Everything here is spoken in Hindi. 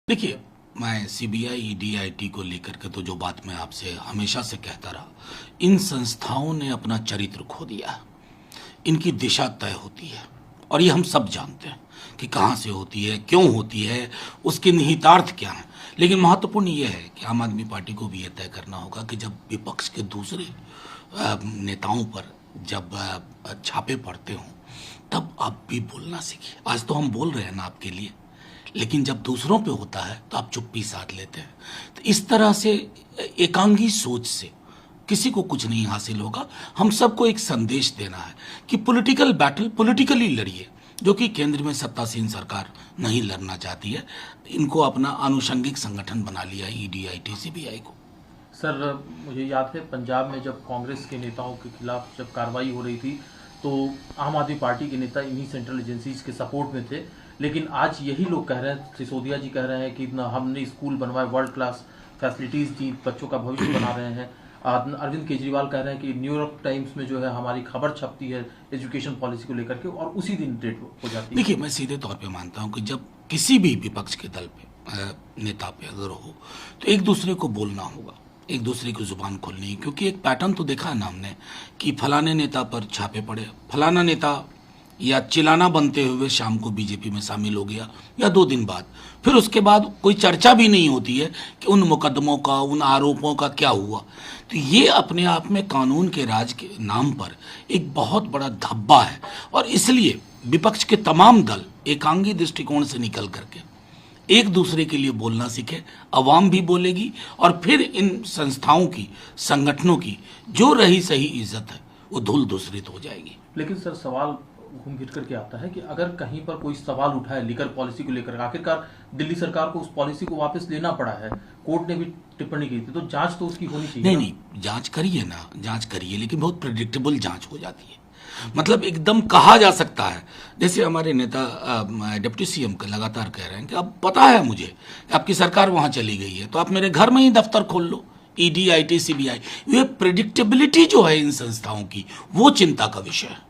देखिए, मैं सीबीआई ईडी आईटी को लेकर के तो जो बात मैं आपसे हमेशा से कहता रहा, इन संस्थाओं ने अपना चरित्र खो दिया है। इनकी दिशा तय होती है और ये हम सब जानते हैं कि कहाँ से होती है, क्यों होती है, उसके निहितार्थ क्या है। लेकिन महत्वपूर्ण ये है कि आम आदमी पार्टी को भी ये तय करना होगा कि जब विपक्ष के दूसरे नेताओं पर जब छापे पड़ते हों, तब आप भी बोलना सीखिए। आज तो हम बोल रहे हैं ना आपके लिए, लेकिन जब दूसरों पे होता है तो आप चुप्पी साध लेते हैं। तो इस तरह से एकांगी सोच से किसी को कुछ नहीं हासिल होगा। हम सबको एक संदेश देना है कि पॉलिटिकल बैटल पॉलिटिकली लड़िए, जो कि केंद्र में सत्तासीन सरकार नहीं लड़ना चाहती है। इनको अपना आनुषंगिक संगठन बना लिया है ईडी आईटी सीबीआई को। सर, मुझे याद है पंजाब में जब कांग्रेस के नेताओं के खिलाफ जब कार्रवाई हो रही थी तो आम आदमी पार्टी के नेता इन्हीं सेंट्रल एजेंसीज के सपोर्ट में थे। लेकिन आज यही लोग कह रहे हैं, सिसोदिया जी कह रहे हैं कि हमने स्कूल बनवाए, वर्ल्ड क्लास फैसिलिटीज़ दी, बच्चों का भविष्य बना रहे हैं। अरविंद केजरीवाल कह रहे हैं कि न्यूयॉर्क टाइम्स में जो है हमारी खबर छपती है एजुकेशन पॉलिसी को लेकर के और उसी दिन डेट हो जाती है। देखिए, मैं सीधे तौर पे मानता हूं कि जब किसी भी विपक्ष के दल पे नेता पे अगर हो तो एक दूसरे को बोलना होगा, एक दूसरे की जुबान खोलनी है। क्योंकि एक पैटर्न तो देखा है ना हमने कि फलाने नेता पर छापे पड़े, फलाना नेता या चिलाना बनते हुए शाम को बीजेपी में शामिल हो गया या 2 दिन बाद, फिर उसके बाद कोई चर्चा भी नहीं होती है कि उन मुकदमों का, उन आरोपों का क्या हुआ। तो ये अपने आप में कानून के राज के नाम पर एक बहुत बड़ा धब्बा है और इसलिए विपक्ष के तमाम दल एकांगी दृष्टिकोण से निकल करके एक दूसरे के लिए बोलना सीखे। अवाम भी बोलेगी और फिर इन संस्थाओं की, संगठनों की जो रही सही इज्जत है वो धूल दूसरित हो जाएगी। लेकिन सर, सवाल घूम फिर करके आता है कि अगर कहीं पर कोई सवाल उठाए लिकर पॉलिसी को लेकर, आखिरकार दिल्ली सरकार को उस पॉलिसी को वापस लेना पड़ा है, कोर्ट ने भी टिप्पणी की थी, तो जांच तो उसकी होनी चाहिए। नहीं, जांच करिए ना, जांच करिए, लेकिन बहुत प्रेडिक्टेबल जांच हो जाती है। मतलब एकदम कहा जा सकता है, जैसे हमारे नेता डिप्टी सीएम का लगातार कह रहे हैं कि अब पता है मुझे कि आपकी सरकार वहां चली गई है, तो आप मेरे घर में ही दफ्तर खोल लो, ईडी आईटी सीबीआई। ये प्रेडिक्टेबिलिटी जो है इन संस्थाओं की, वो चिंता का विषय है।